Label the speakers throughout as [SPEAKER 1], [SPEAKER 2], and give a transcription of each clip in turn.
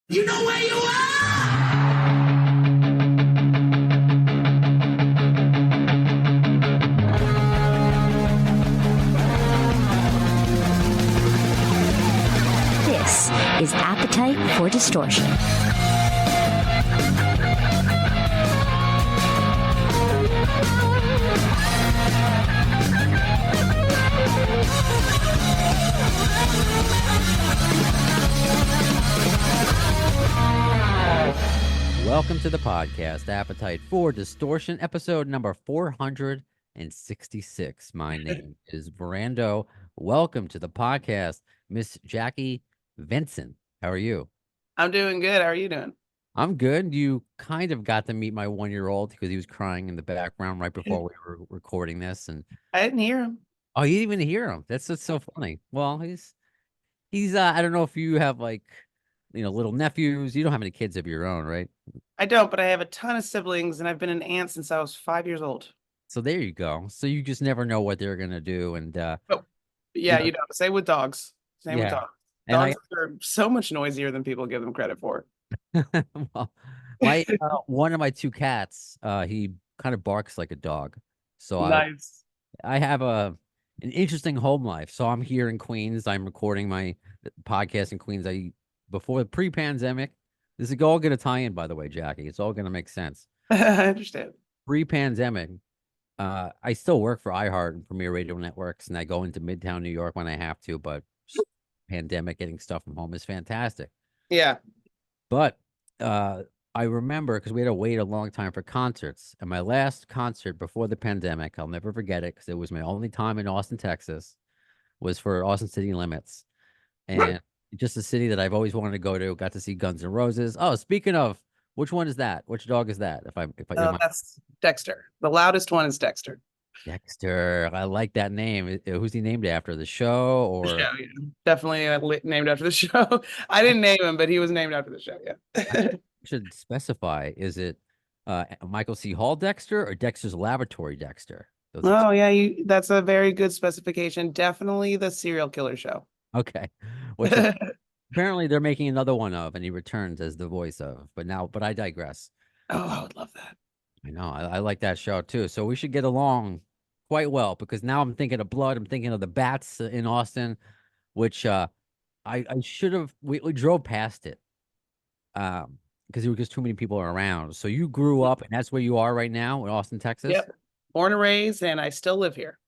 [SPEAKER 1] You know where you are?
[SPEAKER 2] This is Appetite for Distortion.
[SPEAKER 3] Welcome to the podcast, Appetite for Distortion, episode number 466. My name is Brando. Welcome to the podcast, Miss Jackie Venson. How are you?
[SPEAKER 4] I'm doing good. How are you doing?
[SPEAKER 3] I'm good. You kind of got to meet my 1-year-old because he was crying in the background right before we were recording this. And
[SPEAKER 4] I didn't hear him.
[SPEAKER 3] oh, you didn't even hear him. That's so funny. Well, he's I don't know if you have little nephews. You don't have any kids of your own, right?
[SPEAKER 4] I don't, but I have a ton of siblings, and I've been an aunt since I was 5 years old.
[SPEAKER 3] So there you go. So you just never know what they're gonna do. And
[SPEAKER 4] Yeah,
[SPEAKER 3] you know,
[SPEAKER 4] same with dogs. Same with
[SPEAKER 3] yeah.
[SPEAKER 4] dogs.
[SPEAKER 3] And
[SPEAKER 4] Dogs are so much noisier than people give them credit for.
[SPEAKER 3] well, my one of my two cats, he kind of barks like a dog. So
[SPEAKER 4] Nice.
[SPEAKER 3] I have an interesting home life. So I'm here in Queens. I'm recording my podcast in Queens. Before the pre-pandemic. This is all going to tie in, by the way, Jackie. It's all going to make sense.
[SPEAKER 4] I understand.
[SPEAKER 3] Pre-pandemic, I still work for iHeart and Premier Radio Networks, and I go into Midtown New York when I have to. But pandemic, getting stuff from home is fantastic.
[SPEAKER 4] Yeah.
[SPEAKER 3] But I remember because we had to wait a long time for concerts. And my last concert before the pandemic, I'll never forget it because it was my only time in Austin, Texas, was for Austin City Limits. And just a city that I've always wanted to go to. Got to see Guns N' Roses. Oh, speaking of, which one is that? Which dog is that?
[SPEAKER 4] That's Dexter. The loudest one is Dexter.
[SPEAKER 3] Dexter. I like that name. Who's he named after? The show or?
[SPEAKER 4] The show, yeah. Definitely named after the show. I didn't name him, but he was named after the show. Yeah.
[SPEAKER 3] I should specify. Is it Michael C. Hall Dexter or Dexter's Laboratory Dexter?
[SPEAKER 4] Oh yeah, that's a very good specification. Definitely the serial killer show.
[SPEAKER 3] Okay. Which apparently they're making another one of, and he returns as the voice of. But I digress.
[SPEAKER 4] Oh, I would love that.
[SPEAKER 3] I know. I like that show too. So we should get along quite well because now I'm thinking of blood. I'm thinking of the bats in Austin, which I should have. We drove past it because there were just too many people around. So you grew up, and that's where you are right now in Austin, Texas.
[SPEAKER 4] Yep. Born and raised, and I still live here.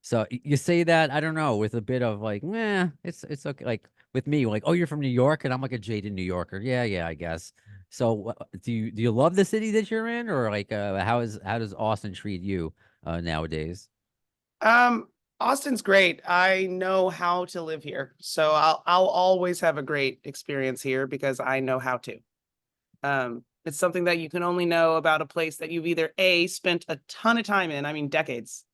[SPEAKER 3] So you say that, I don't know, with a bit of like, it's okay. Like with me, like, oh, you're from New York, and I'm like a jaded New Yorker. Yeah, I guess. So do you love the city that you're in, or like how does Austin treat you nowadays?
[SPEAKER 4] Austin's great. I know how to live here, so I'll always have a great experience here because I know how to. It's something that you can only know about a place that you've either A, spent a ton of time in, I mean decades,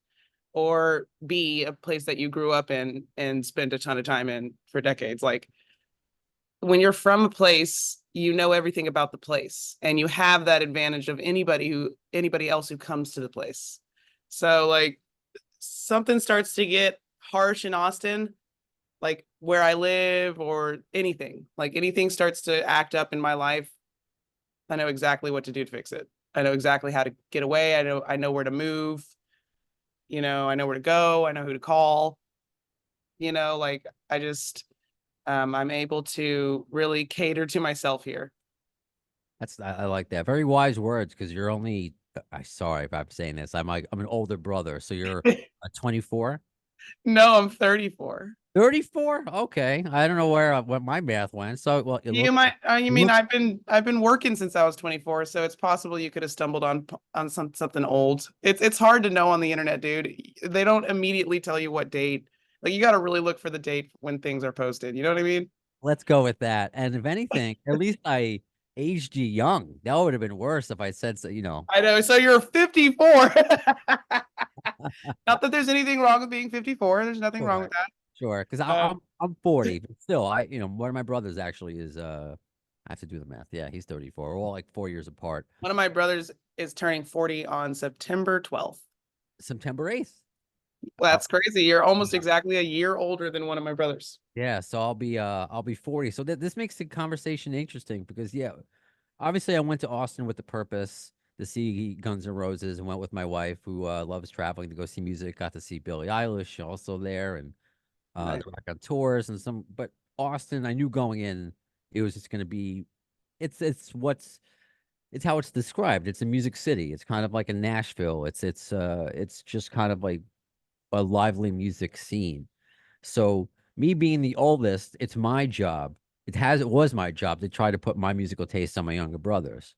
[SPEAKER 4] or B, a place that you grew up in and spent a ton of time in for decades. Like when you're from a place, you know everything about the place, and you have that advantage of anybody else who comes to the place. So like something starts to get harsh in Austin, like where I live or anything starts to act up in my life, I know exactly what to do to fix it. I know exactly how to get away. I know where to move. I know where to go. I know who to call. Like I'm able to really cater to myself here.
[SPEAKER 3] I like that. Very wise words because you're only. I'm sorry if I'm saying this. I'm an older brother, so you're 24.
[SPEAKER 4] No, I'm 34.
[SPEAKER 3] 34? Okay, I don't know where my math went. So well,
[SPEAKER 4] I've been working since I was 24, so it's possible you could have stumbled on something old. It's hard to know on the internet, dude. They don't immediately tell you what date. Like you got to really look for the date when things are posted. You know what I mean?
[SPEAKER 3] Let's go with that. And if anything, at least I aged you young. That would have been worse if I said so.
[SPEAKER 4] I know. So you're 54. Not that there's anything wrong with being 54. There's nothing wrong with that.
[SPEAKER 3] Sure, because I'm 40, but still, one of my brothers actually is I have to do the math. Yeah, he's 34. We're all like 4 years apart.
[SPEAKER 4] One of my brothers is turning 40 on September 12th.
[SPEAKER 3] September 8th.
[SPEAKER 4] That's crazy. You're almost exactly a year older than one of my brothers.
[SPEAKER 3] Yeah, so I'll be 40. So this makes the conversation interesting because yeah, obviously I went to Austin with the purpose to see Guns N' Roses and went with my wife who loves traveling to go see music. Got to see Billie Eilish also there and
[SPEAKER 4] Right.
[SPEAKER 3] the Rock on tours and some. But Austin, I knew going in it was just going to be it's how it's described. It's a music city. It's kind of like a Nashville. It's just kind of like a lively music scene. So me being the oldest, it's my job. It was my job to try to put my musical taste on my younger brothers.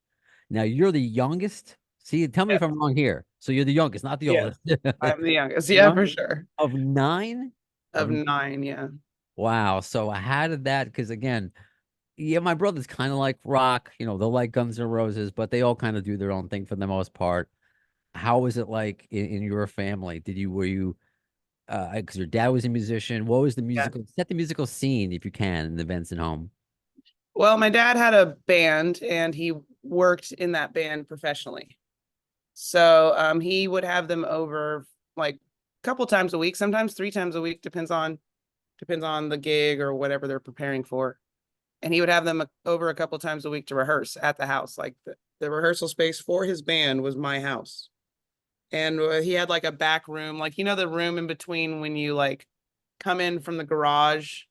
[SPEAKER 3] Now you're the youngest. See, tell me
[SPEAKER 4] Yeah.
[SPEAKER 3] if I'm wrong here. So you're the youngest, not the
[SPEAKER 4] Yes.
[SPEAKER 3] oldest.
[SPEAKER 4] I'm the youngest. Yeah, for
[SPEAKER 3] Youngest
[SPEAKER 4] sure.
[SPEAKER 3] of nine?
[SPEAKER 4] Of 9, yeah.
[SPEAKER 3] Wow. So how did that? Because again, yeah, my brother's kind of like rock. They'll like Guns N' Roses, but they all kind of do their own thing for the most part. How was it like in your family? Were you because your dad was a musician. What was the
[SPEAKER 4] Yeah.
[SPEAKER 3] set the musical scene if you can in the Venson home?
[SPEAKER 4] Well, my dad had a band and he worked in that band professionally. So he would have them over like a couple times a week, sometimes 3 times a week, depends on the gig or whatever they're preparing for. And he would have them over a couple times a week to rehearse at the house. Like the rehearsal space for his band was my house. And he had like a back room, like the room in between when you like come in from the garage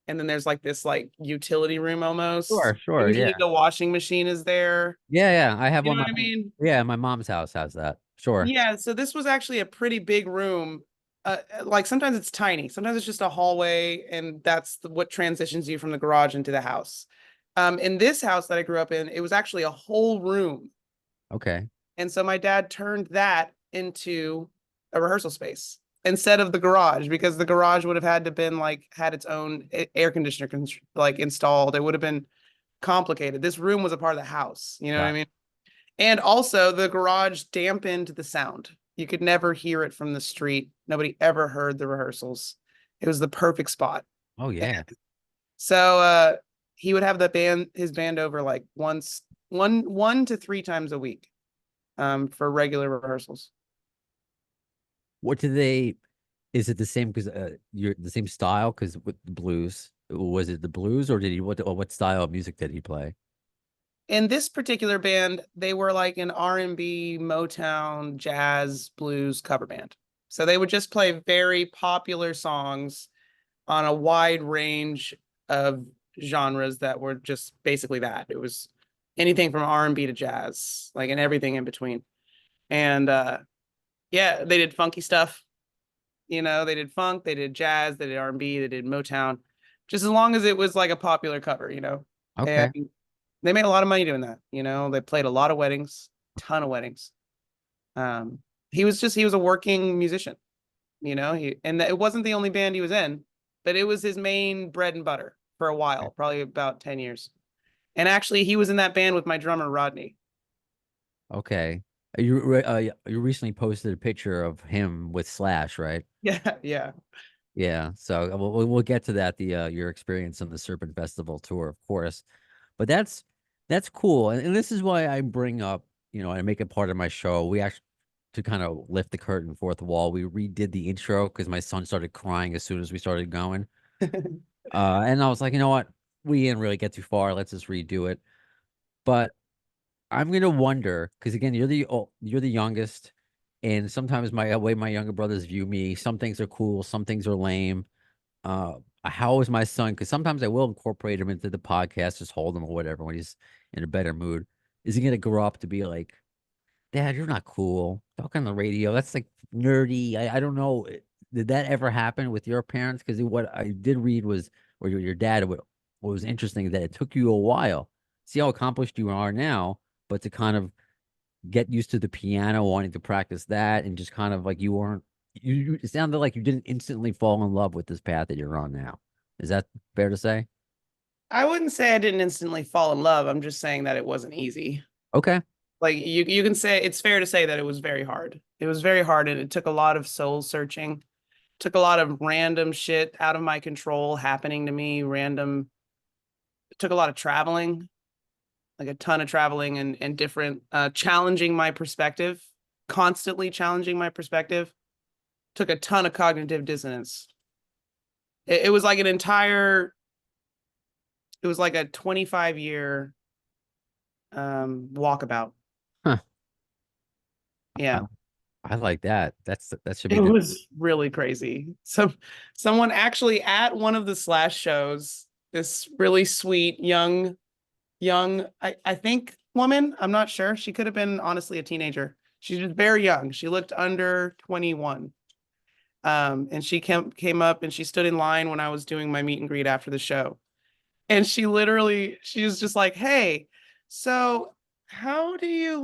[SPEAKER 4] and then there's like this like utility room almost.
[SPEAKER 3] Sure, sure,
[SPEAKER 4] Usually
[SPEAKER 3] yeah,
[SPEAKER 4] the washing machine is there.
[SPEAKER 3] yeah, yeah. I have
[SPEAKER 4] You
[SPEAKER 3] one.
[SPEAKER 4] know what I mean?
[SPEAKER 3] Yeah, my mom's house has that. Sure.
[SPEAKER 4] Yeah, so this was actually a pretty big room. Like sometimes it's tiny, sometimes it's just a hallway, and that's what transitions you from the garage into the house. In this house that I grew up in, it was actually a whole room.
[SPEAKER 3] Okay.
[SPEAKER 4] And so my dad turned that into a rehearsal space instead of the garage because the garage would have had to been like had its own air conditioner like installed. It would have been complicated. This room was a part of the house. You know what I
[SPEAKER 3] Got
[SPEAKER 4] mean? And also the garage dampened the sound. You could never hear it from the street. Nobody ever heard the rehearsals. It was the perfect spot.
[SPEAKER 3] Oh yeah.
[SPEAKER 4] So he would have his band over like one to 3 times a week for regular rehearsals.
[SPEAKER 3] What do they? Is it the same? Because you're the same style. Because with the blues, was it the blues, or did he what style of music did he play?
[SPEAKER 4] In this particular band, they were like an R&B, Motown, jazz, blues cover band. So they would just play very popular songs on a wide range of genres that were just basically that. It was anything from R&B to jazz, like and everything in between. And yeah, they did funky stuff. They did funk, they did jazz, they did R&B, they did Motown, just as long as it was like a popular cover. And
[SPEAKER 3] Okay.
[SPEAKER 4] they made a lot of money doing that. They played a lot of weddings, ton of weddings. Um, he was a working musician. It wasn't the only band he was in, but it was his main bread and butter for a while, probably about 10 years. And actually, he was in that band with my drummer Rodney.
[SPEAKER 3] Okay. You recently posted a picture of him with Slash, right?
[SPEAKER 4] Yeah, yeah.
[SPEAKER 3] Yeah. So we'll get to that. Your experience on the Serpent Festival tour, of course. But that's cool, and this is why I bring up, I make it part of my show. We actually to kind of lift the curtain, fourth wall. We redid the intro because my son started crying as soon as we started going. And I was like, you know what? We didn't really get too far. Let's just redo it. But I'm gonna wonder because again, you're the youngest, and sometimes my way my younger brothers view me. Some things are cool, some things are lame. How is my son? Because sometimes I will incorporate him into the podcast, just hold him or whatever when he's in a better mood. Is he gonna grow up to be like, Dad, you're not cool. Talk on the radio. That's like nerdy. I don't know. Did that ever happen with your parents? Because what I did read was, or your dad, what was interesting is that it took you a while. See how accomplished you are now, but to kind of get used to the piano, wanting to practice that, and just kind of like you weren't, it sounded like you didn't instantly fall in love with this path that you're on now. Is that fair to say?
[SPEAKER 4] I wouldn't say I didn't instantly fall in love. I'm just saying that it wasn't easy.
[SPEAKER 3] Okay.
[SPEAKER 4] Like you can say it's fair to say that it was very hard. It was very hard and it took a lot of soul searching. Took a lot of random shit out of my control happening to me, it took a lot of traveling, like a ton of traveling and different challenging my perspective, constantly challenging my perspective. took a ton of cognitive dissonance. It was like it was like a 25-year walkabout.
[SPEAKER 3] Huh.
[SPEAKER 4] Yeah.
[SPEAKER 3] I like that. That should be
[SPEAKER 4] It
[SPEAKER 3] the
[SPEAKER 4] was really crazy. Someone actually at one of the Slash shows, this really sweet young, I think woman, I'm not sure. She could have been honestly a teenager. She's just very young. She looked under 21. And she came up and she stood in line when I was doing my meet and greet after the show. And she was just like, hey, so how do you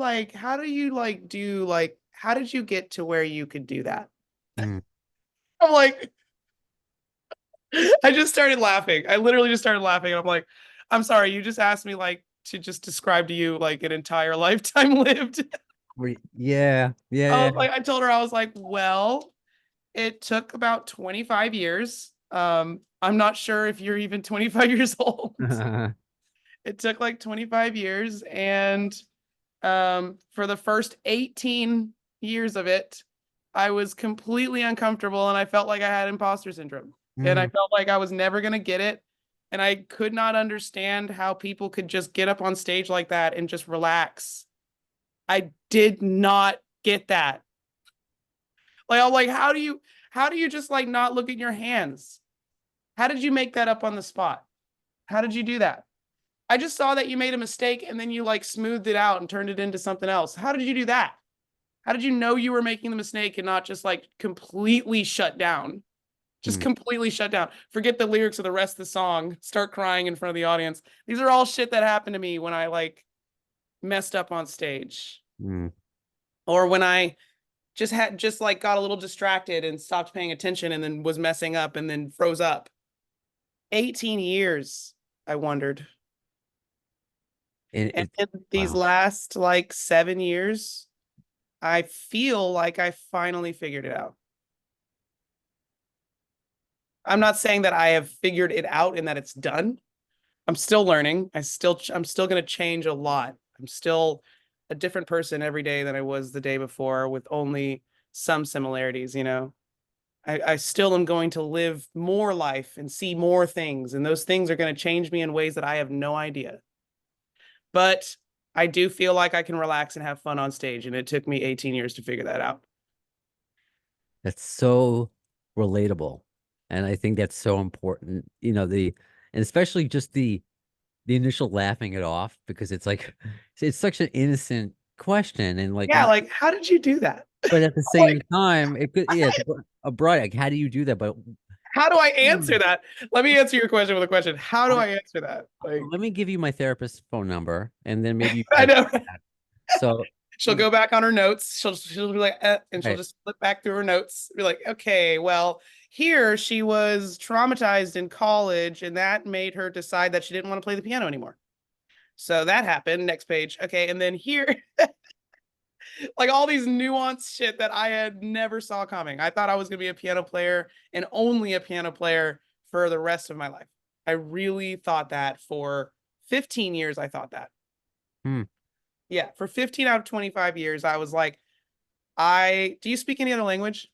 [SPEAKER 4] how did you get to where you could do that?
[SPEAKER 3] Mm.
[SPEAKER 4] I'm like, I just started laughing. I literally just started laughing. And I'm like, I'm sorry, you just asked me like to just describe to you like an entire lifetime lived.
[SPEAKER 3] Yeah, yeah,
[SPEAKER 4] I told her, I was like, well, it took about 25 years. I'm not sure if you're even 25 years old.
[SPEAKER 3] yeah.
[SPEAKER 4] It took like 25 years. And for the first 18 years of it, I was completely uncomfortable and I felt like I had imposter syndrome. And I
[SPEAKER 3] Mm.
[SPEAKER 4] felt like I was never going to get it. And I could not understand how people could just get up on stage like that and just relax. I did not get that. Like, I'm like, how do you just like not look at your hands? How did you make that up on the spot? How did you do that? I just saw that you made a mistake and then you like smoothed it out and turned it into something else. How did you do that? How did you know you were making the mistake and not just like completely shut down? Just
[SPEAKER 3] Mm.
[SPEAKER 4] completely shut down. Forget the lyrics of the rest of the song. Start crying in front of the audience. These are all shit that happened to me when I like messed up on stage.
[SPEAKER 3] Mm.
[SPEAKER 4] Or when I just like got a little distracted and stopped paying attention and then was messing up and then froze up. 18 years, I wondered.
[SPEAKER 3] And
[SPEAKER 4] And
[SPEAKER 3] it's
[SPEAKER 4] in these
[SPEAKER 3] wow.
[SPEAKER 4] last like 7 years, I feel like I finally figured it out. I'm not saying that I have figured it out and that it's done. I'm still learning. I'm still going to change a lot. I'm still a different person every day than I was the day before with only some similarities, you know. I still am going to live more life and see more things, and those things are going to change me in ways that I have no idea. But I do feel like I can relax and have fun on stage, and it took me 18 years to figure that out.
[SPEAKER 3] That's so relatable. And I think that's so important. And especially just the initial laughing it off because it's like it's such an innocent question and like
[SPEAKER 4] Yeah, like how did you do that?
[SPEAKER 3] but at the
[SPEAKER 4] Like,
[SPEAKER 3] same time it could it's a bright like how do you do that? But
[SPEAKER 4] how do I
[SPEAKER 3] Hmm.
[SPEAKER 4] answer that? Let me answer your question with a question. How do I answer that? Like,
[SPEAKER 3] Let me give you my therapist's phone number and then maybe you
[SPEAKER 4] I
[SPEAKER 3] type
[SPEAKER 4] know.
[SPEAKER 3] that. So
[SPEAKER 4] She'll go back on her notes. She'll be like, and she'll
[SPEAKER 3] right.
[SPEAKER 4] just flip back through her notes. Be like, okay, well, here she was traumatized in college, and that made her decide that she didn't want to play the piano anymore. So that happened. Next page. Okay, and then here, like all these nuanced shit that I had never saw coming. I thought I was gonna be a piano player and only a piano player for the rest of my life. I really thought that for 15 years. I thought that.
[SPEAKER 3] Hmm.
[SPEAKER 4] Yeah, for 15 out of 25 years, I was like, I do you speak any other language?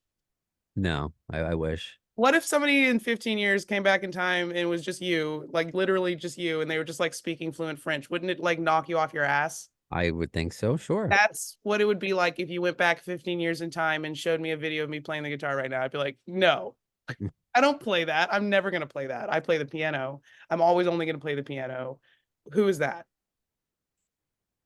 [SPEAKER 3] No, I wish.
[SPEAKER 4] What if somebody in 15 years came back in time and it was just you, like literally just you, and they were just like speaking fluent French? Wouldn't it like knock you off your ass?
[SPEAKER 3] I would think so, sure.
[SPEAKER 4] That's what it would be like if you went back 15 years in time and showed me a video of me playing the guitar right now. I'd be like, no, I don't play that. I'm never going to play that. I play the piano. I'm always only going to play the piano. Who is that?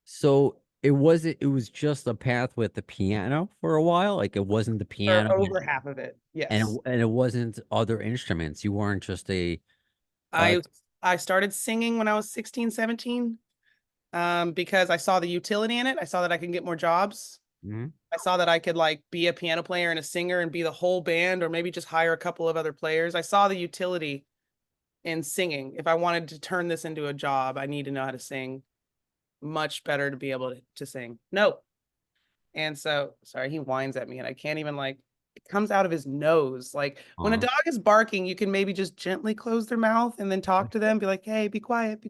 [SPEAKER 3] So it was just a path with the piano for a while. Like it wasn't the
[SPEAKER 4] Or
[SPEAKER 3] piano
[SPEAKER 4] over half of it. Yes.
[SPEAKER 3] and it wasn't other instruments. You weren't just a uh
[SPEAKER 4] I I started singing when I was 16, 17, because I saw the utility in it. I saw that I can get more jobs.
[SPEAKER 3] mhm.
[SPEAKER 4] I saw that I could like be a piano player and a singer and be the whole band, or maybe just hire a couple of other players. I saw the utility in singing. If I wanted to turn this into a job, I need to know how to sing much better to be able to sing. No. And so, sorry, he whines at me and I can't even like, it comes out of his nose. Like when a
[SPEAKER 3] Aw.
[SPEAKER 4] dog is barking, you can maybe just gently close their mouth and then talk to them, be like, hey, be quiet,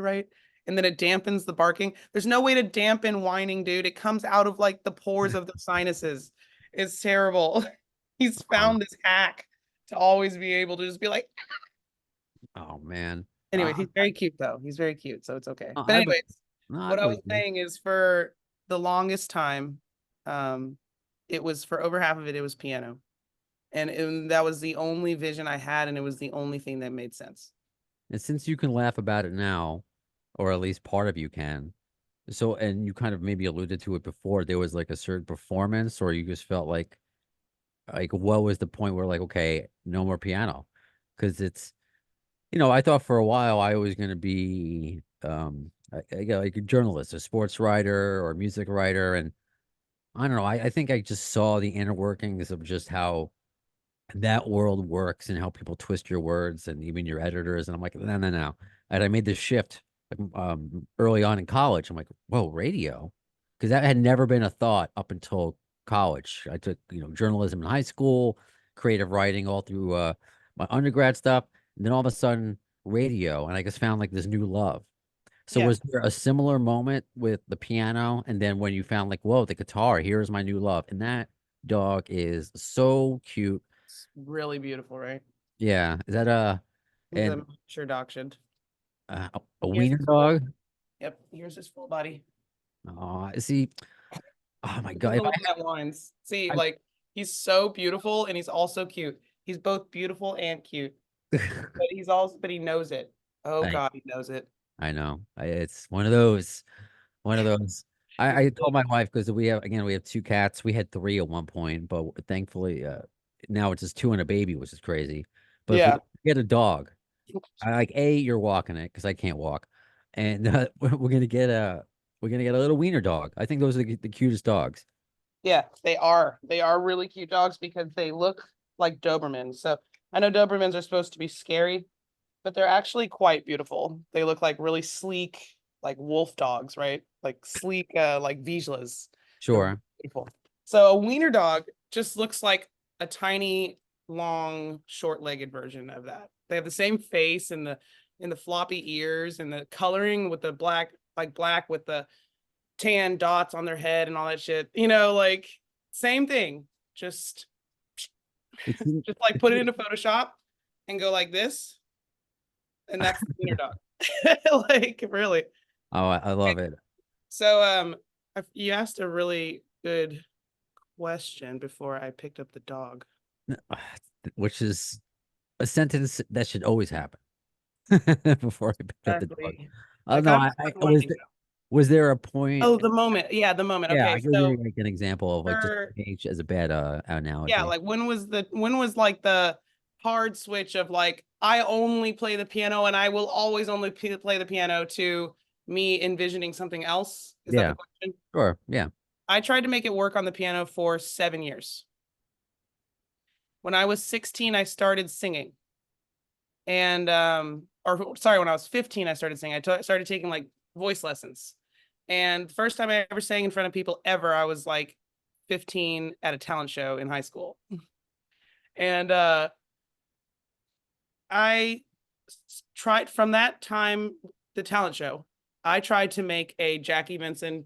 [SPEAKER 4] right? And then it dampens the barking. There's no way to dampen whining, dude. It comes out of like the pores of the sinuses. It's terrible. He's found this hack to always be able to just be like,
[SPEAKER 3] Oh man.
[SPEAKER 4] anyway, he's very cute though. He's very cute, so it's okay. But
[SPEAKER 3] I
[SPEAKER 4] anyways,
[SPEAKER 3] no, I
[SPEAKER 4] what I was
[SPEAKER 3] believe you.
[SPEAKER 4] saying is for the longest time, it was for over half of it, it was piano. And that was the only vision I had, and it was the only thing that made sense.
[SPEAKER 3] And since you can laugh about it now, or at least part of you can, so and you kind of maybe alluded to it before, there was like a certain performance, or you just felt like what was the point where like, okay, no more piano? Because it's I thought for a while I was gonna be like a journalist, a sports writer or music writer, and I don't know, I think I just saw the inner workings of just how that world works and how people twist your words and even your editors. And I'm like, no, no, no. And I made this shift early on in college. I'm like, whoa, radio, because that had never been a thought up until college. I took journalism in high school, creative writing all through my undergrad stuff, and then all of a sudden radio, and I just found like this new love. So
[SPEAKER 4] Yeah,
[SPEAKER 3] was there a similar moment with the piano, and then when you found like, whoa, the guitar, here's my new love, and that dog is so cute.
[SPEAKER 4] it's really beautiful, right?
[SPEAKER 3] Yeah, is that
[SPEAKER 4] He's a
[SPEAKER 3] and
[SPEAKER 4] miniature dachshund.
[SPEAKER 3] a
[SPEAKER 4] Here's
[SPEAKER 3] wiener
[SPEAKER 4] his full,
[SPEAKER 3] dog?
[SPEAKER 4] yep, here's his full body.
[SPEAKER 3] Oh, see, oh my
[SPEAKER 4] Take
[SPEAKER 3] God,
[SPEAKER 4] a look at that lines. See,
[SPEAKER 3] I,
[SPEAKER 4] like he's so beautiful and he's also cute. He's both beautiful and cute, but he knows it. Oh
[SPEAKER 3] I
[SPEAKER 4] God, he knows it.
[SPEAKER 3] I know. It's one of those.
[SPEAKER 4] He's
[SPEAKER 3] I told
[SPEAKER 4] really
[SPEAKER 3] my wife because we have two cats. We had three at one point, but thankfully, now it's just two and a baby, which is crazy. But if we
[SPEAKER 4] yeah,
[SPEAKER 3] get a dog, I like you're walking it because I can't walk, and we're gonna get a little wiener dog. I think those are the cutest dogs.
[SPEAKER 4] yeah, they are. They are really cute dogs because they look like Dobermans. So I know Dobermans are supposed to be scary, but they're actually quite beautiful. They look like really sleek, like wolf dogs, right? Like sleek, like Vizslas. They're really
[SPEAKER 3] Sure,
[SPEAKER 4] beautiful. So a wiener dog just looks like a tiny, long, short-legged version of that. They have the same face and the floppy ears and the coloring with the black, like black with the tan dots on their head and all that shit. Like same thing. Just
[SPEAKER 3] it's
[SPEAKER 4] just like put it into Photoshop and go like this, and that's the wiener dog. Like really.
[SPEAKER 3] oh, I love it.
[SPEAKER 4] So you asked a really good question before I picked up the dog.
[SPEAKER 3] Which is a sentence that should always happen before I picked up the dog.
[SPEAKER 4] Exactly.
[SPEAKER 3] Oh
[SPEAKER 4] I
[SPEAKER 3] no,
[SPEAKER 4] kind of
[SPEAKER 3] I
[SPEAKER 4] forgot the
[SPEAKER 3] was
[SPEAKER 4] wording.
[SPEAKER 3] was there a point?
[SPEAKER 4] Oh, the moment. Yeah, the moment.
[SPEAKER 3] Yeah,
[SPEAKER 4] Okay,
[SPEAKER 3] I give
[SPEAKER 4] so
[SPEAKER 3] you like an example of like just
[SPEAKER 4] for
[SPEAKER 3] age as a bad
[SPEAKER 4] yeah,
[SPEAKER 3] analogy.
[SPEAKER 4] like when was like the hard switch of like I only play the piano and I will always only play the piano to me envisioning something else? Is that the
[SPEAKER 3] Yeah,
[SPEAKER 4] question?
[SPEAKER 3] sure. Yeah.
[SPEAKER 4] I tried to make it work on the piano for 7 years. When I was 16, I started singing. And or sorry, when I was 15, I started singing. Started taking like voice lessons. And the first time I ever sang in front of people ever, I was like 15 at a talent show in high school. And I tried from that time, the talent show, I tried to make a Jackie Venson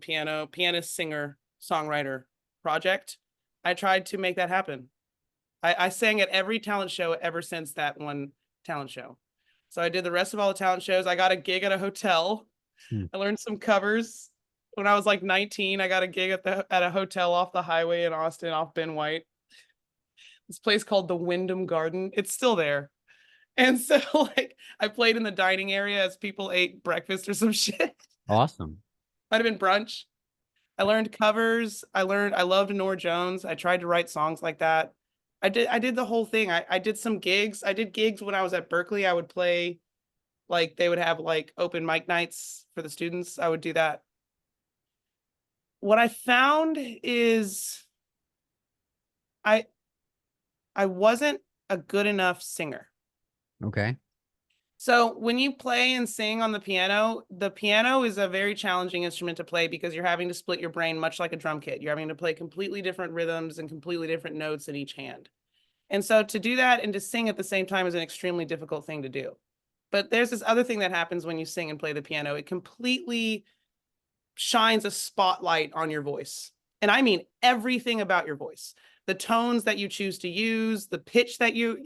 [SPEAKER 4] pianist, singer, songwriter project. I tried to make that happen. I sang at every talent show ever since that one talent show. So I did the rest of all the talent shows. I got a gig at a hotel.
[SPEAKER 3] Hmm.
[SPEAKER 4] I learned some covers. When I was like 19, I got a gig at a hotel off the highway in Austin, off Ben White. This place called the Wyndham Garden. It's still there. And so like I played in the dining area as people ate breakfast or some shit.
[SPEAKER 3] Awesome.
[SPEAKER 4] Might have been brunch. I learned covers. I loved Nora Jones. I tried to write songs like that. I did the whole thing. I did some gigs. I did gigs when I was at Berkeley. I would play like they would have like open mic nights for the students. I would do that. What I found is I I wasn't a good enough singer.
[SPEAKER 3] Okay.
[SPEAKER 4] So when you play and sing on the piano is a very challenging instrument to play because you're having to split your brain much like a drum kit. You're having to play completely different rhythms and completely different notes in each hand. And so to do that and to sing at the same time is an extremely difficult thing to do. But there's this other thing that happens when you sing and play the piano. It completely shines a spotlight on your voice. And I mean everything about your voice. the tones that you choose to use, the pitch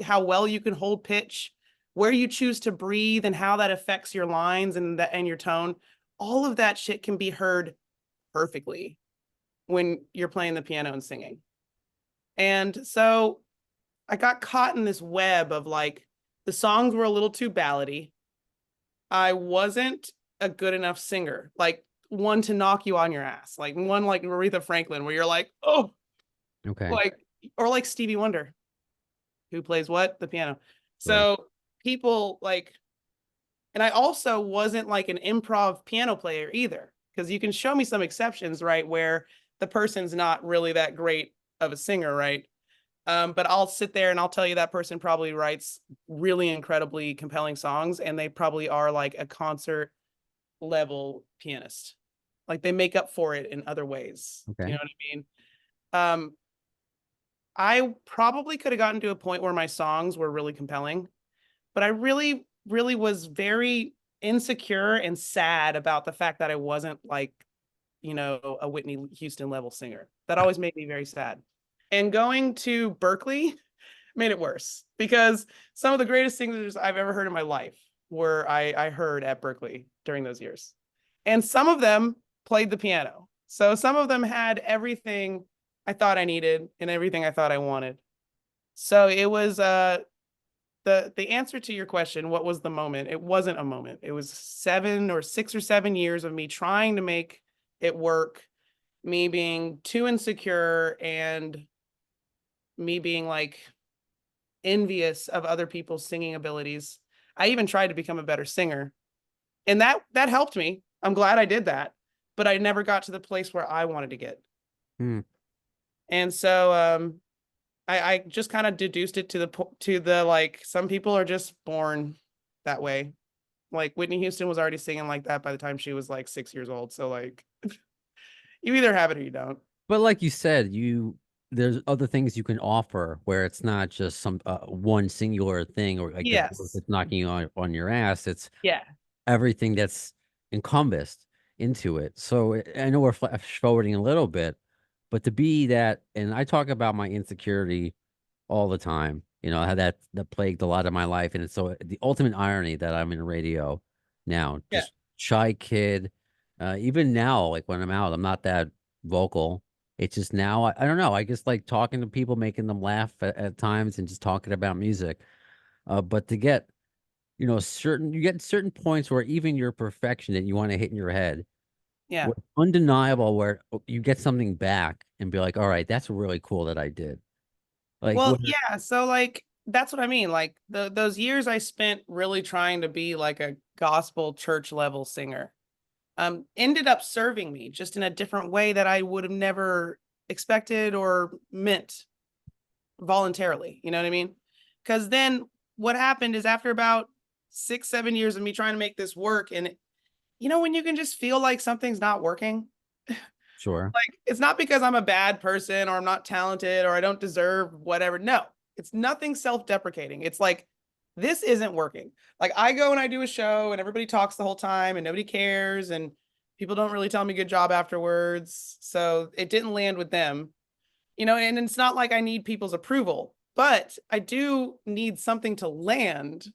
[SPEAKER 4] how well you can hold pitch, where you choose to breathe and how that affects your lines and your tone. All of that shit can be heard perfectly when you're playing the piano and singing. And so I got caught in this web of like, the songs were a little too ballady. I wasn't a good enough singer, like one to knock you on your ass, like one like Aretha Franklin, where you're like, oh,
[SPEAKER 3] Okay.
[SPEAKER 4] like, or like Stevie Wonder, who plays what? The piano.
[SPEAKER 3] Sure.
[SPEAKER 4] So people like, and I also wasn't like an improv piano player either, because you can show me some exceptions, right, where the person's not really that great of a singer, right? But I'll sit there and I'll tell you that person probably writes really incredibly compelling songs, and they probably are like a concert level pianist. Like they make up for it in other ways.
[SPEAKER 3] Okay.
[SPEAKER 4] You know what I mean? I probably could have gotten to a point where my songs were really compelling, but I really, really was very insecure and sad about the fact that I wasn't like, a Whitney Houston level singer. That always made me very sad. And going to Berkeley made it worse, because some of the greatest singers I've ever heard in my life I heard at Berkeley during those years. And some of them played the piano. So some of them had everything I thought I needed and everything I thought I wanted. So it was the answer to your question, what was the moment? It wasn't a moment. It was 6 or 7 years of me trying to make it work, me being too insecure, and me being like envious of other people's singing abilities. I even tried to become a better singer, and that helped me. I'm glad I did that, but I never got to the place where I wanted to get.
[SPEAKER 3] Hmm.
[SPEAKER 4] And so I just kind of deduced it to the like, some people are just born that way. Like Whitney Houston was already singing like that by the time she was like 6 years old. So like, you either have it or you don't.
[SPEAKER 3] But like you said, there's other things you can offer where it's not just some one singular thing, or like the voice
[SPEAKER 4] Yes.
[SPEAKER 3] that's knocking you on your ass. It's
[SPEAKER 4] Yeah.
[SPEAKER 3] everything that's encompassed into it. So I know we're flash forwarding a little bit, but to be that, and I talk about my insecurity all the time, how that plagued a lot of my life. And it's so the ultimate irony that I'm in radio now,
[SPEAKER 4] Yeah.
[SPEAKER 3] just shy kid. Even now, like when I'm out, I'm not that vocal. It's just now, I don't know. I just like talking to people, making them laugh at times, and just talking about music. But to get, you get certain points where even your perfection that you want to hit in your head,
[SPEAKER 4] Yeah.
[SPEAKER 3] where it's undeniable, where you get something back and be like, all right, that's really cool that I did. Like,
[SPEAKER 4] Well,
[SPEAKER 3] what?
[SPEAKER 4] yeah. So like, that's what I mean. Like those years I spent really trying to be like a gospel church level singer, ended up serving me just in a different way that I would have never expected or meant voluntarily. You know what I mean? Because then what happened is, after about 6, 7 years of me trying to make this work, and when you can just feel like something's not working,
[SPEAKER 3] Sure.
[SPEAKER 4] like, it's not because I'm a bad person or I'm not talented or I don't deserve whatever. No, it's nothing self-deprecating. It's like, this isn't working. Like, I go and I do a show and everybody talks the whole time and nobody cares, and people don't really tell me good job afterwards. So it didn't land with them, and it's not like I need people's approval, but I do need something to land.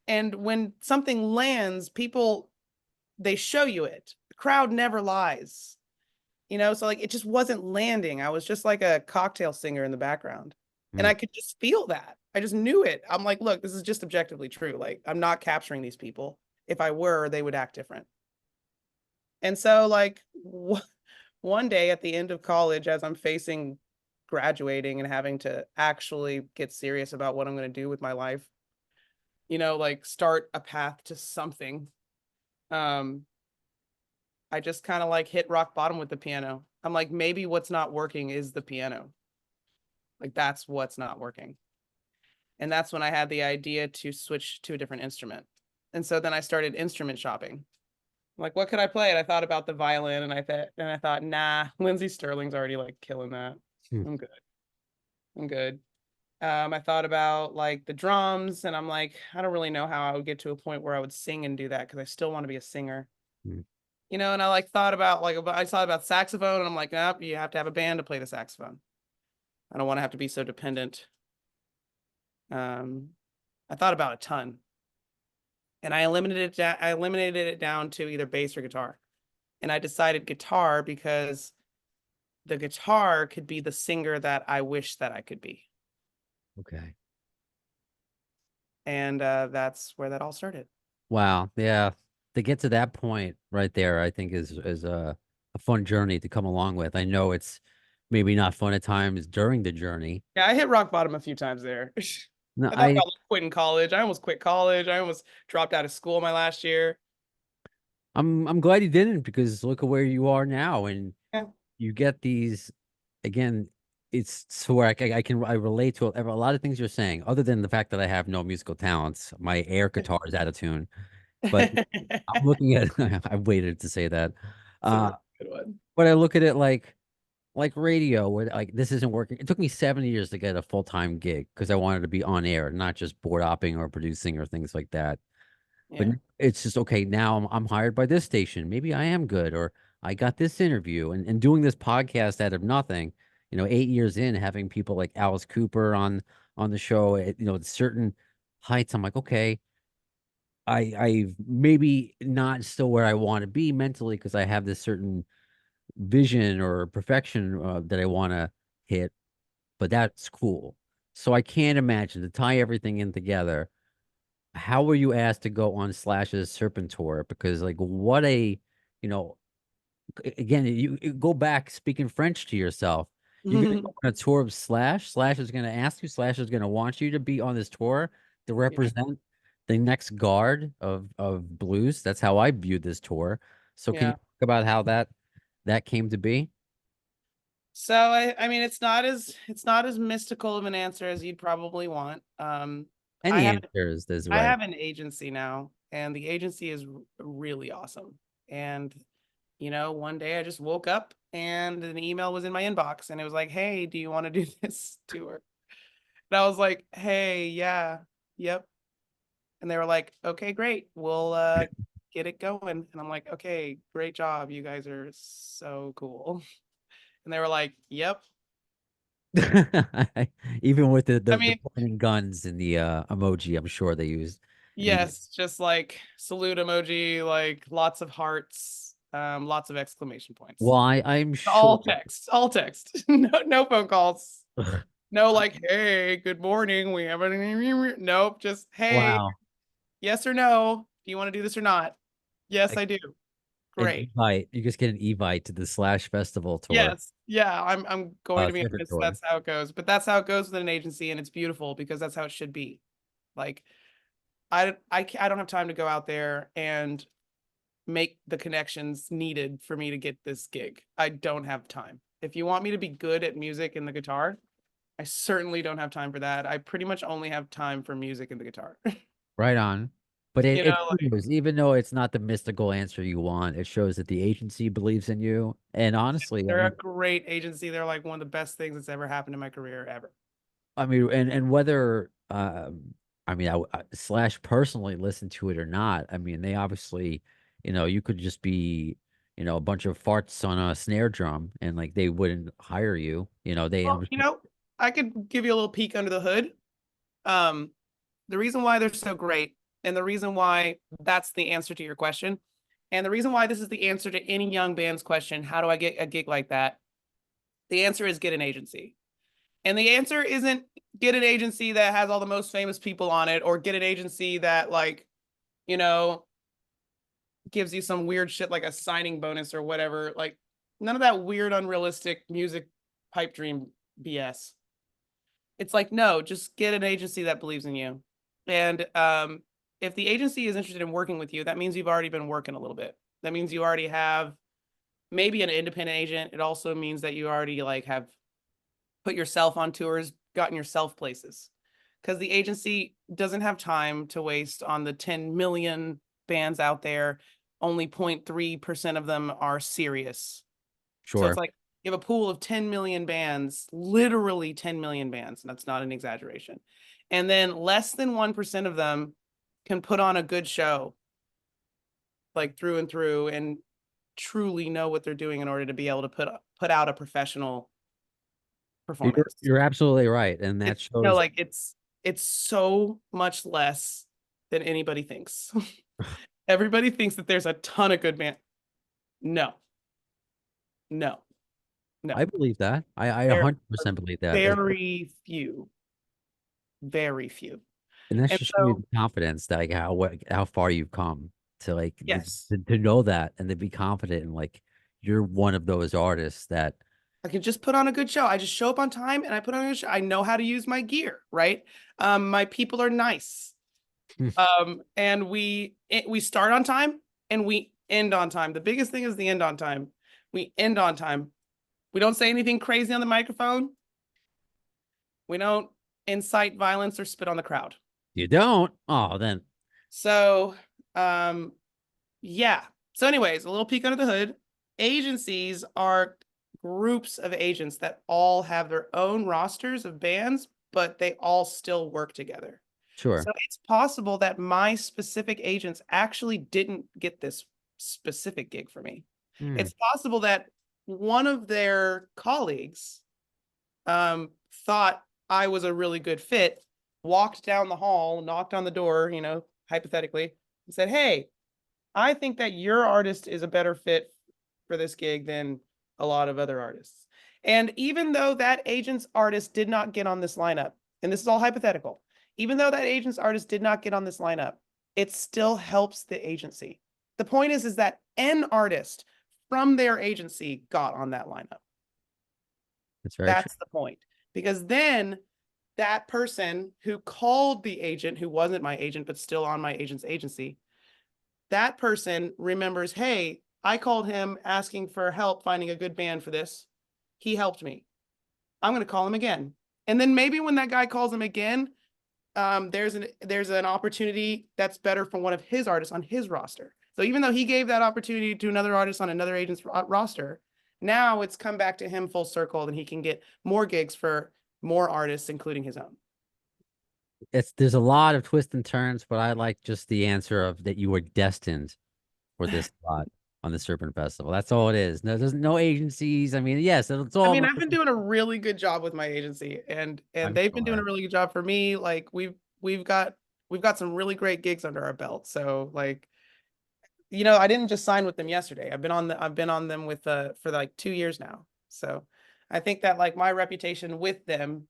[SPEAKER 4] And when something lands, people, they show you it. The crowd never lies. So like, it just wasn't landing. I was just like a cocktail singer in the background. And
[SPEAKER 3] Hmm.
[SPEAKER 4] I could just feel that. I just knew it. I'm like, look, this is just objectively true. Like, I'm not capturing these people. If I were, they would act different. And so like, one day at the end of college, as I'm facing graduating and having to actually get serious about what I'm going to do with my life, like start a path to something, um, I just kind of like hit rock bottom with the piano. I'm like, maybe what's not working is the piano. Like, that's what's not working. And that's when I had the idea to switch to a different instrument. And so then I started instrument shopping. Like, what could I play? And I thought about the violin, and I thought, nah, Lindsey Sterling's already like killing that.
[SPEAKER 3] Hmm.
[SPEAKER 4] I'm good. I'm good. I thought about like the drums, and I'm like, I don't really know how I would get to a point where I would sing and do that, because I still want to be a singer.
[SPEAKER 3] Hmm.
[SPEAKER 4] And I like thought about saxophone, and I'm like, nope, you have to have a band to play the saxophone. I don't want to have to be so dependent. I thought about a ton, and I eliminated it down to either bass or guitar. And I decided guitar because the guitar could be the singer that I wish that I could be.
[SPEAKER 3] Okay.
[SPEAKER 4] And that's where that all started.
[SPEAKER 3] Wow. Yeah. To get to that point right there, I think is a fun journey to come along with. I know it's maybe not fun at times during the journey.
[SPEAKER 4] Yeah, I hit rock bottom a few times there.
[SPEAKER 3] No,
[SPEAKER 4] I thought about quitting college. I almost quit college. I almost dropped out of school my last year.
[SPEAKER 3] I'm glad you didn't, because look at where you are now, and
[SPEAKER 4] Yeah.
[SPEAKER 3] you get these again. It's so where I relate to a lot of things you're saying, other than the fact that I have no musical talents. My air guitar is out of tune, but I'm looking at I waited to say that.
[SPEAKER 4] It's a
[SPEAKER 3] Uh,
[SPEAKER 4] really good one.
[SPEAKER 3] but I look at it like radio, where like this isn't working. It took me 7 years to get a full-time gig because I wanted to be on air, not just board hopping or producing or things like that. But
[SPEAKER 4] Yeah.
[SPEAKER 3] it's just okay. Now I'm hired by this station. Maybe I am good, or I got this interview, and doing this podcast out of nothing. 8 years in, having people like Alice Cooper on the show at certain heights. I'm like, okay, I maybe not still where I want to be mentally because I have this certain vision or perfection that I want to hit, but that's cool. So I can't imagine to tie everything in together. How were you asked to go on Slash's Serpent tour? Because like what you know, again, you go back speaking French to yourself. You're gonna go on a tour of Slash. Slash is gonna ask you. Slash is gonna want you to be on this tour to
[SPEAKER 4] Yeah.
[SPEAKER 3] represent the next guard of blues. That's how I viewed this tour. So can you
[SPEAKER 4] Yeah.
[SPEAKER 3] talk about how that came to be?
[SPEAKER 4] So I mean it's not as mystical of an answer as you'd probably want. I
[SPEAKER 3] Any
[SPEAKER 4] have
[SPEAKER 3] answer is
[SPEAKER 4] I
[SPEAKER 3] right.
[SPEAKER 4] have an agency now, and the agency is really awesome. And one day I just woke up and an email was in my inbox and it was like, "Hey, do you want to do this tour?" And I was like, "Hey, yeah, yep." And they were like, "Okay, great. We'll get it going." And I'm like, "Okay, great job. You guys are so cool." And they were like, "Yep."
[SPEAKER 3] Even with the,
[SPEAKER 4] I
[SPEAKER 3] the the
[SPEAKER 4] mean,
[SPEAKER 3] pointing guns and the emoji, I'm sure they used. And the
[SPEAKER 4] yes, just like salute emoji, like lots of hearts, lots of exclamation points.
[SPEAKER 3] why I'm sure.
[SPEAKER 4] All text, all text. No phone calls. No, like, hey, good morning. We have a nope, just hey,
[SPEAKER 3] Wow.
[SPEAKER 4] yes or no. Do you want to do this or not? Yes,
[SPEAKER 3] Like
[SPEAKER 4] I do.
[SPEAKER 3] an
[SPEAKER 4] Great.
[SPEAKER 3] evite. You just get an evite to the Slash Festival tour.
[SPEAKER 4] Yes. Yeah, I'm going to be
[SPEAKER 3] Servant
[SPEAKER 4] honest.
[SPEAKER 3] tour.
[SPEAKER 4] That's how it goes. But that's how it goes with an agency, and it's beautiful because that's how it should be. Like, I don't have time to go out there and make the connections needed for me to get this gig. I don't have time. If you want me to be good at music and the guitar, I certainly don't have time for that. I pretty much only have time for music and the guitar.
[SPEAKER 3] Right on. But it
[SPEAKER 4] Like
[SPEAKER 3] shows, even though it's not the mystical answer you want, it shows that the agency believes in you. And honestly, I
[SPEAKER 4] they're a
[SPEAKER 3] mean,
[SPEAKER 4] great agency. They're like one of the best things that's ever happened in my career ever.
[SPEAKER 3] and whether Slash personally listened to it or not, I mean, they obviously, you could just be, a bunch of farts on a snare drum, and like they wouldn't hire you.
[SPEAKER 4] Well, I could give you a little peek under the hood. Um, the reason why they're so great, and the reason why that's the answer to your question, and the reason why this is the answer to any young band's question, how do I get a gig like that? The answer is get an agency. And the answer isn't get an agency that has all the most famous people on it or get an agency that you know, gives you some weird shit like a signing bonus or whatever. Like none of that weird unrealistic music pipe dream BS. It's like no, just get an agency that believes in you. And if the agency is interested in working with you, that means you've already been working a little bit. That means you already have maybe an independent agent. It also means that you already have put yourself on tours, gotten yourself places. Because the agency doesn't have time to waste on the 10 million bands out there. Only 0.3% of them are serious. So it's
[SPEAKER 3] sure.
[SPEAKER 4] like you have a pool of 10 million bands, literally 10 million bands. And that's not an exaggeration. And then less than 1% of them can put on a good show, like through and through, and truly know what they're doing in order to be able to put out a professional performance.
[SPEAKER 3] You're absolutely right, and that
[SPEAKER 4] You know,
[SPEAKER 3] shows.
[SPEAKER 4] like it's so much less than anybody thinks. Everybody thinks that there's a ton of good band. No, no, no.
[SPEAKER 3] I believe that. I
[SPEAKER 4] There are
[SPEAKER 3] 100% believe that.
[SPEAKER 4] very few, very few.
[SPEAKER 3] And that's
[SPEAKER 4] And
[SPEAKER 3] just showing you
[SPEAKER 4] so,
[SPEAKER 3] the confidence that like how far you've come to like
[SPEAKER 4] yes,
[SPEAKER 3] to know that and to be confident and like you're one of those artists that
[SPEAKER 4] I can just put on a good show. I just show up on time and I put on a good show. I know how to use my gear, right? My people are nice. And we start on time and we end on time. The biggest thing is the end on time. We end on time. We don't say anything crazy on the microphone. We don't incite violence or spit on the crowd.
[SPEAKER 3] you don't. Oh, then
[SPEAKER 4] So, yeah. So, anyways, a little peek under the hood. Agencies are groups of agents that all have their own rosters of bands, but they all still work together.
[SPEAKER 3] sure.
[SPEAKER 4] So it's possible that my specific agents actually didn't get this specific gig for me.
[SPEAKER 3] Hmm.
[SPEAKER 4] It's possible that one of their colleagues thought I was a really good fit, walked down the hall, knocked on the door, you know, hypothetically, and said, "Hey, I think that your artist is a better fit for this gig than a lot of other artists." And even though that agent's artist did not get on this lineup, and this is all hypothetical, even though that agent's artist did not get on this lineup, it still helps the agency. The point is that an artist from their agency got on that lineup.
[SPEAKER 3] That's very true.
[SPEAKER 4] That's the point. Because then that person who called the agent, who wasn't my agent, but still on my agent's agency, that person remembers, hey, I called him asking for help finding a good band for this. He helped me. I'm going to call him again. And then maybe when that guy calls him again, there's an opportunity that's better for one of his artists on his roster. So even though he gave that opportunity to another artist on another agent's roster, now it's come back to him full circle and he can get more gigs for more artists, including his own.
[SPEAKER 3] There's a lot of twists and turns, but I like just the answer of that you were destined for this spot on the Serpent Festival. That's all it is. No, there's no agencies. I mean, yes, it's
[SPEAKER 4] I
[SPEAKER 3] all.
[SPEAKER 4] mean, I've been doing a really good job with my agency and
[SPEAKER 3] I'm
[SPEAKER 4] they've been doing a
[SPEAKER 3] sure.
[SPEAKER 4] really good job for me. Like we've got some really great gigs under our belt. So like, you know, I didn't just sign with them yesterday. I've been on them with for like 2 years now. So I think that like my reputation with them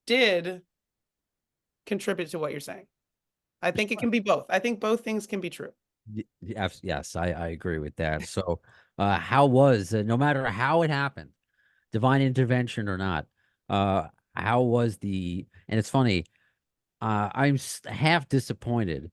[SPEAKER 4] did contribute to what you're saying. I think it can be both. I think both things can be true.
[SPEAKER 3] Yes, I agree with that. So, how was no matter how it happened, divine intervention or not? How was the? And it's funny. I'm half disappointed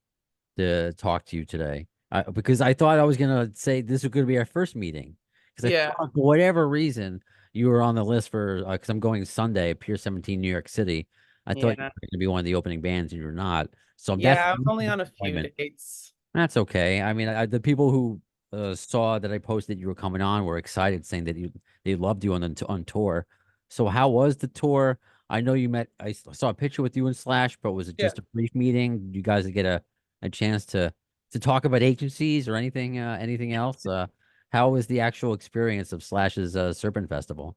[SPEAKER 3] to talk to you today because I thought I was gonna say this was gonna be our first meeting because I
[SPEAKER 4] Yeah.
[SPEAKER 3] thought for whatever reason you were on the list for because I'm going Sunday, Pier 17, New York City. I thought you
[SPEAKER 4] Yeah.
[SPEAKER 3] were gonna be one of the opening bands and you're not. So that's
[SPEAKER 4] Yeah, I was
[SPEAKER 3] a
[SPEAKER 4] only on a few
[SPEAKER 3] disappointment.
[SPEAKER 4] dates.
[SPEAKER 3] That's okay. I mean, the people who saw that I posted you were coming on were excited, saying that they loved you on tour. So how was the tour? I know you met. Saw a picture with you and Slash, but was it
[SPEAKER 4] Yeah.
[SPEAKER 3] just a brief meeting? Did you guys get a chance to talk about agencies or anything else? How was the actual experience of Slash's Serpent Festival?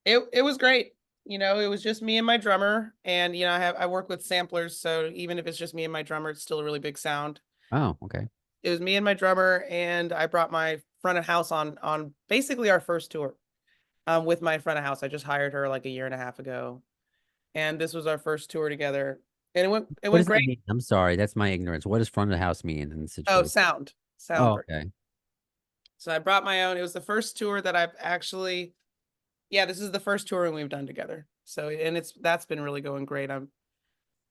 [SPEAKER 4] It was great. You know, it was just me and my drummer, and you know, I work with samplers, so even if it's just me and my drummer, it's still a really big sound.
[SPEAKER 3] Oh, okay.
[SPEAKER 4] It was me and my drummer, and I brought my front of house on basically our first tour. With my front of house, I just hired her like a year and a half ago, and this was our first tour together, and it
[SPEAKER 3] What
[SPEAKER 4] went
[SPEAKER 3] does that
[SPEAKER 4] great.
[SPEAKER 3] mean? I'm sorry, that's my ignorance. What does front of the house mean in this
[SPEAKER 4] Oh,
[SPEAKER 3] situation?
[SPEAKER 4] sound
[SPEAKER 3] Oh,
[SPEAKER 4] person.
[SPEAKER 3] okay.
[SPEAKER 4] So I brought my own. It was the first tour that I've actually, yeah, this is the first touring we've done together. So and that's been really going great. I'm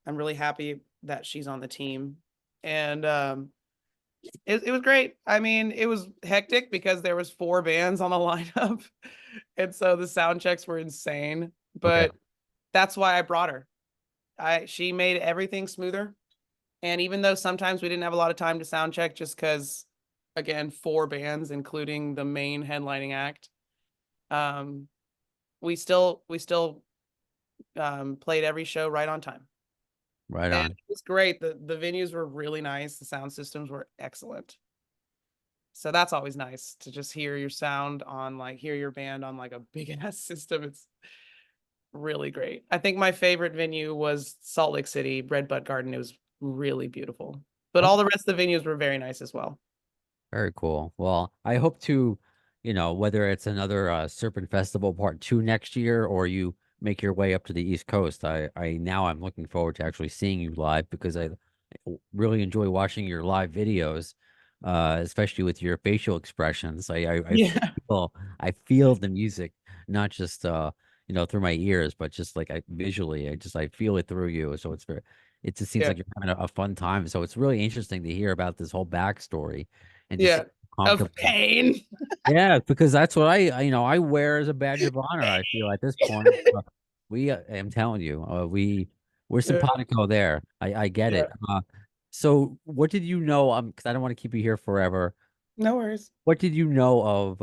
[SPEAKER 4] really happy that she's on the team, and it was great. I mean, it was hectic because there was 4 bands on the lineup, and so the sound checks were insane.
[SPEAKER 3] Okay.
[SPEAKER 4] But that's why I brought her. She made everything smoother, and even though sometimes we didn't have a lot of time to sound check, just because, again, 4 bands, including the main headlining act, um, we still played every show right on time.
[SPEAKER 3] Right
[SPEAKER 4] And
[SPEAKER 3] on.
[SPEAKER 4] it was great. The venues were really nice. The sound systems were excellent. So that's always nice to just hear your sound on like hear your band on like a big ass system. It's really great. I think my favorite venue was Salt Lake City, Red Bud Garden. It was really beautiful. But
[SPEAKER 3] Oh,
[SPEAKER 4] all the rest of the venues were very nice as well.
[SPEAKER 3] very cool. Well, I hope to, whether it's another Serpent Festival Part 2 next year or you make your way up to the East Coast. I'm looking forward to actually seeing you live because I really enjoy watching your live videos, especially with your facial expressions.
[SPEAKER 4] Yeah.
[SPEAKER 3] I feel the music, not just through my ears, but just like I visually, I feel it through you. So it just seems
[SPEAKER 4] Yeah.
[SPEAKER 3] like you're having a fun time. So it's really interesting to hear about this whole backstory and to see
[SPEAKER 4] Yeah.
[SPEAKER 3] how
[SPEAKER 4] Of
[SPEAKER 3] comfortable.
[SPEAKER 4] pain.
[SPEAKER 3] Yeah, because that's what I wear as a badge of honor. I feel at this point, I'm telling you, we're
[SPEAKER 4] Yeah.
[SPEAKER 3] simpatico there. I get
[SPEAKER 4] Yeah.
[SPEAKER 3] it. So what did you know? Because I don't want to keep you here forever.
[SPEAKER 4] No worries.
[SPEAKER 3] What did you know of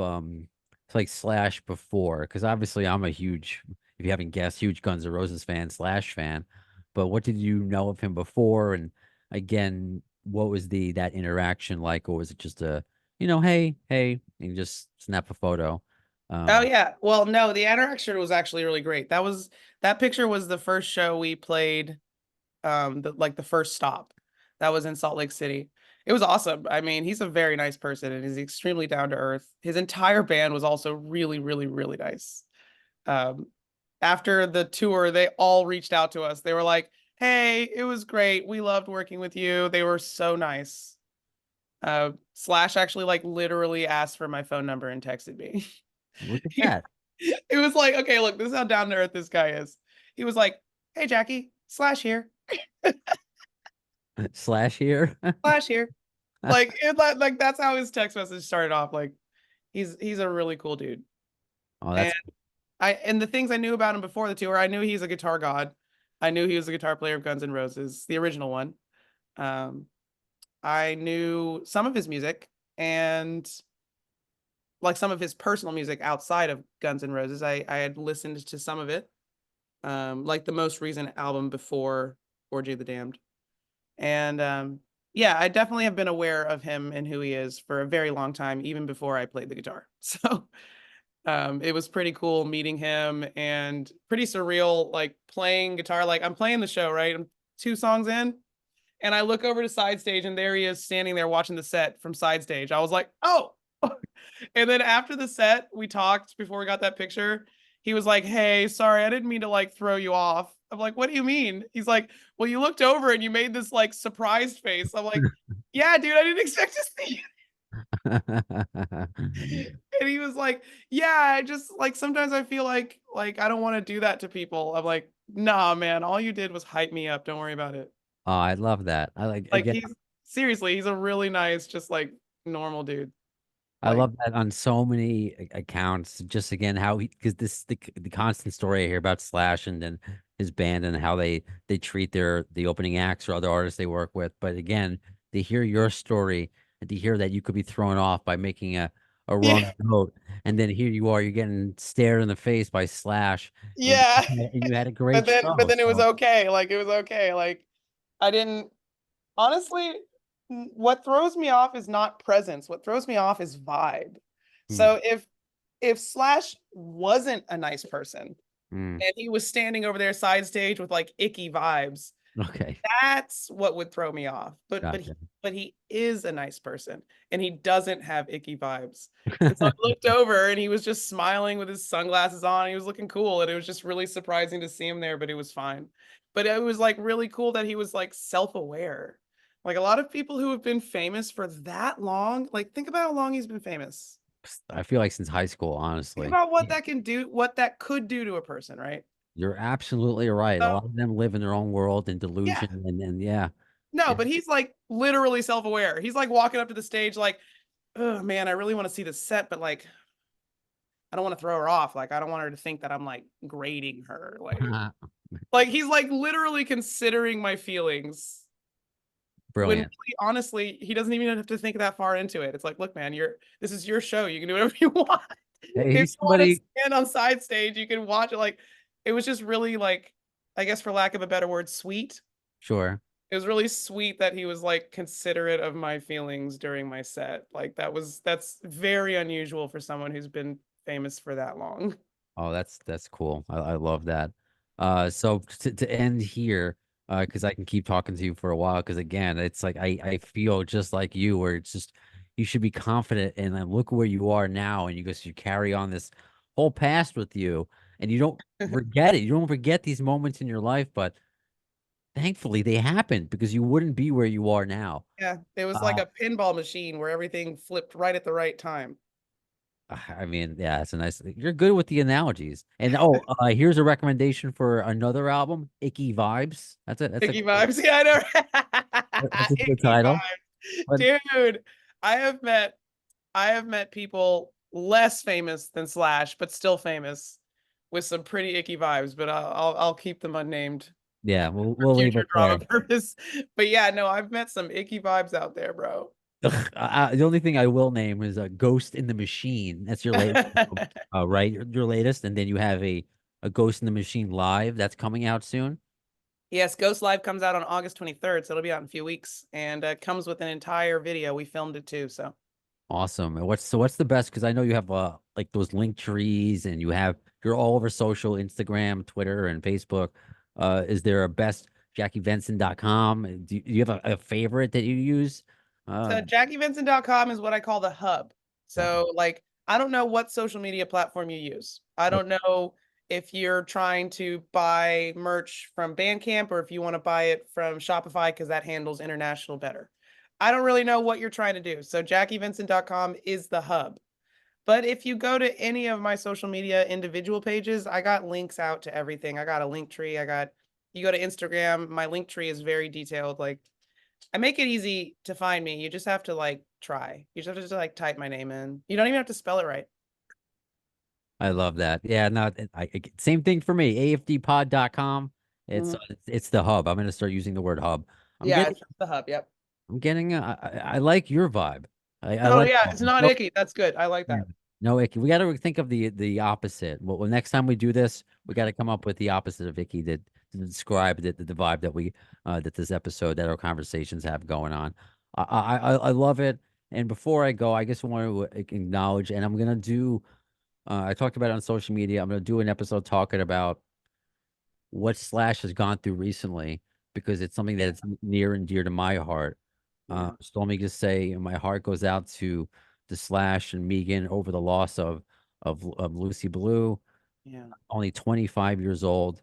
[SPEAKER 3] like Slash before? Because obviously I'm a huge, if you haven't guessed, huge Guns N' Roses fan, Slash fan. But what did you know of him before? And again, what was that interaction like, or was it just hey, and you just snap a photo?
[SPEAKER 4] Oh
[SPEAKER 3] Um,
[SPEAKER 4] yeah. Well, no, the interaction was actually really great. That picture was the first show we played, the first stop. That was in Salt Lake City. It was awesome. I mean, he's a very nice person and he's extremely down to earth. His entire band was also really, really, really nice. Um, After the tour, they all reached out to us. They were like, "Hey, it was great. We loved working with you." They were so nice. Slash actually like literally asked for my phone number and texted me.
[SPEAKER 3] Look at that.
[SPEAKER 4] It was like, okay, look, this is how down to earth this guy is. He was like, "Hey, Jackie, Slash here,
[SPEAKER 3] Slash here.
[SPEAKER 4] Slash here." Like that's how his text message started off. Like, he's a really cool dude.
[SPEAKER 3] Oh,
[SPEAKER 4] And
[SPEAKER 3] that's
[SPEAKER 4] the things I knew about him before the tour, I knew he's a guitar god. I knew he was a guitar player of Guns N' Roses, the original one. Um, I knew some of his music and like some of his personal music outside of Guns N' Roses. I had listened to some of it, like the most recent album before Orgy of the Damned. And yeah, I definitely have been aware of him and who he is for a very long time, even before I played the guitar. So it was pretty cool meeting him and pretty surreal, like playing guitar. Like I'm playing the show, right? I'm 2 songs in, and I look over to side stage, and there he is standing there watching the set from side stage. I was like, oh. And then after the set, we talked before we got that picture. He was like, "Hey, sorry, I didn't mean to like throw you off." I'm like, "What do you mean?" He's like, "Well, you looked over and you made this like surprised face." I'm like, "Yeah, dude, I didn't expect to see you." And he was like, "Yeah, I just like sometimes I feel like I don't want to do that to people." I'm like, "Nah, man, all you did was hype me up. Don't worry about it."
[SPEAKER 3] Oh, I love that. I like
[SPEAKER 4] Like
[SPEAKER 3] again.
[SPEAKER 4] he's seriously, he's a really nice, just like normal dude.
[SPEAKER 3] I
[SPEAKER 4] Like,
[SPEAKER 3] love that on so many accounts. Just again, how because the constant story I hear about Slash and then his band and how they treat the opening acts or other artists they work with. But again, to hear your story and to hear that you could be thrown off by making a
[SPEAKER 4] yeah,
[SPEAKER 3] wrong note, and then here you are, you're getting stared in the face by Slash, and
[SPEAKER 4] yeah.
[SPEAKER 3] and you had a great
[SPEAKER 4] But then
[SPEAKER 3] show.
[SPEAKER 4] it was
[SPEAKER 3] So,
[SPEAKER 4] okay. Like it was okay. Like I didn't honestly what throws me off is not presence. What throws me off is vibe.
[SPEAKER 3] hmm,
[SPEAKER 4] So if Slash wasn't a nice person
[SPEAKER 3] hmm,
[SPEAKER 4] and he was standing over there side stage with like icky vibes,
[SPEAKER 3] okay,
[SPEAKER 4] that's what would throw me off.
[SPEAKER 3] gotcha.
[SPEAKER 4] But he is a nice person and he doesn't have icky vibes. And so I looked over and he was just smiling with his sunglasses on. He was looking cool and it was just really surprising to see him there, but it was fine. But it was like really cool that he was like self-aware. Like a lot of people who have been famous for that long, like think about how long he's been famous.
[SPEAKER 3] I feel like since high school,
[SPEAKER 4] Think
[SPEAKER 3] honestly.
[SPEAKER 4] about what that can do, what that could do to a person, right?
[SPEAKER 3] You're absolutely right. A
[SPEAKER 4] So
[SPEAKER 3] lot of them live in their own world and
[SPEAKER 4] yeah.
[SPEAKER 3] delusion, and yeah,
[SPEAKER 4] No,
[SPEAKER 3] yeah.
[SPEAKER 4] but he's like literally self-aware. He's like walking up to the stage like, "Oh man, I really want to see the set, but like I don't want to throw her off. Like I don't want her to think that I'm like grading her." Like he's like literally considering my feelings when
[SPEAKER 3] Brilliant.
[SPEAKER 4] really, honestly, he doesn't even have to think that far into it. It's like, "Look, man, this is your show. You can do whatever you want.
[SPEAKER 3] Hey,
[SPEAKER 4] If
[SPEAKER 3] he's
[SPEAKER 4] you want to
[SPEAKER 3] somebody.
[SPEAKER 4] stand on side stage, you can watch it." Like it was just really like, I guess for lack of a better word, sweet.
[SPEAKER 3] Sure.
[SPEAKER 4] It was really sweet that he was like considerate of my feelings during my set. Like that's very unusual for someone who's been famous for that long.
[SPEAKER 3] Oh, that's cool. I love that. So to end here, because I can keep talking to you for a while, because again, it's like I feel just like you, where it's just you should be confident and then look where you are now, and you carry on this whole past with you, and you don't forget it. You don't forget these moments in your life, but thankfully they happened because you wouldn't be where you are now.
[SPEAKER 4] Yeah, it was like
[SPEAKER 3] Uh,
[SPEAKER 4] a pinball machine where everything flipped right at the right time.
[SPEAKER 3] I mean, yeah, it's a nice. You're good with the analogies. And oh, here's a recommendation for another album, Icky Vibes. That's it.
[SPEAKER 4] Icky vibes. Yeah, I know.
[SPEAKER 3] That's a good
[SPEAKER 4] Icky
[SPEAKER 3] title.
[SPEAKER 4] vibes.
[SPEAKER 3] But
[SPEAKER 4] Dude, I have met I have met people less famous than Slash, but still famous with some pretty icky vibes, but I'll keep them unnamed
[SPEAKER 3] yeah,
[SPEAKER 4] for
[SPEAKER 3] we'll leave
[SPEAKER 4] future
[SPEAKER 3] it there.
[SPEAKER 4] drama purpose. But yeah, no, I've met some icky vibes out there, bro.
[SPEAKER 3] The only thing I will name is a Ghost in the Machine. That's your latest, right? Your latest, and then you have a Ghost in the Machine live that's coming out soon.
[SPEAKER 4] Yes, Ghost Live comes out on August 23rd, so it'll be out in a few weeks, and comes with an entire video. We filmed it too, so
[SPEAKER 3] Awesome. And what's the best? Because I know you have like those link trees, and you're all over social, Instagram, Twitter, and Facebook. Is there a best JackieVenson.com? Do you have a favorite that you use?
[SPEAKER 4] So
[SPEAKER 3] Um,
[SPEAKER 4] JackieVinson.com is what I call the hub.
[SPEAKER 3] uh,
[SPEAKER 4] So like I don't know what social media platform you use. I
[SPEAKER 3] oh,
[SPEAKER 4] don't know if you're trying to buy merch from Bandcamp or if you want to buy it from Shopify because that handles international better. I don't really know what you're trying to do. So JackieVinson.com is the hub. But if you go to any of my social media individual pages, I got links out to everything. I got a link tree. You go to Instagram, my link tree is very detailed. Like I make it easy to find me. You just have to like try. You just have to just like type my name in. You don't even have to spell it right.
[SPEAKER 3] I love that. Yeah, no, same thing for me. AFDpod.com. It's
[SPEAKER 4] Mhm.
[SPEAKER 3] it's the hub. I'm gonna start using the word hub. I'm
[SPEAKER 4] Yeah,
[SPEAKER 3] getting
[SPEAKER 4] it's just the hub. Yep.
[SPEAKER 3] I'm getting I like your vibe. I
[SPEAKER 4] Oh
[SPEAKER 3] like
[SPEAKER 4] yeah,
[SPEAKER 3] that.
[SPEAKER 4] it's not
[SPEAKER 3] No,
[SPEAKER 4] icky. That's good. I like
[SPEAKER 3] yeah,
[SPEAKER 4] that.
[SPEAKER 3] no icky. We got to think of the opposite. Well, next time we do this, we got to come up with the opposite of icky to describe the vibe that we that this episode that our conversations have going on. I love it. And before I go, I just want to acknowledge, and I'm gonna do. I talked about it on social media. I'm gonna do an episode talking about what Slash has gone through recently because it's something that it's near and dear to my heart.
[SPEAKER 4] Yeah.
[SPEAKER 3] So let me just say, my heart goes out to Slash and Megan over the loss of Lucy Blue,
[SPEAKER 4] Yeah.
[SPEAKER 3] only 25 years old.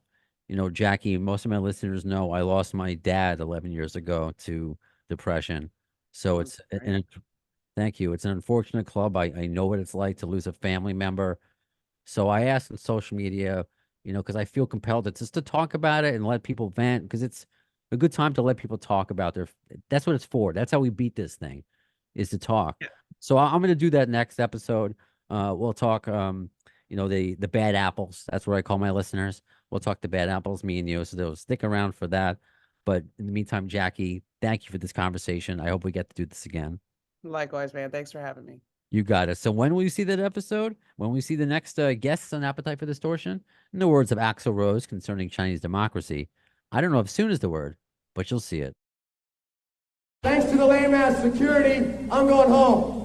[SPEAKER 3] You know, Jackie, most of my listeners know I lost my dad 11 years ago to depression. So
[SPEAKER 4] I'm
[SPEAKER 3] it's
[SPEAKER 4] sorry.
[SPEAKER 3] and thank you. It's an unfortunate club. I know what it's like to lose a family member. So I asked on social media, because I feel compelled to just to talk about it and let people vent because it's a good time to let people talk about that's what it's for. That's how we beat this thing is to talk.
[SPEAKER 4] Yeah.
[SPEAKER 3] So I'm going to do that next episode. We'll talk, the bad apples. That's what I call my listeners. We'll talk the bad apples, me and you. So they'll stick around for that. But in the meantime, Jackie, thank you for this conversation. I hope we get to do this again.
[SPEAKER 4] Likewise, man. Thanks for having me.
[SPEAKER 3] You got it. So when will you see that episode? When we see the next guests on Appetite for Distortion? In the words of Axl Rose concerning Chinese democracy, I don't know if soon is the word, but you'll see it.
[SPEAKER 5] Thanks to the lame ass security, I'm going home.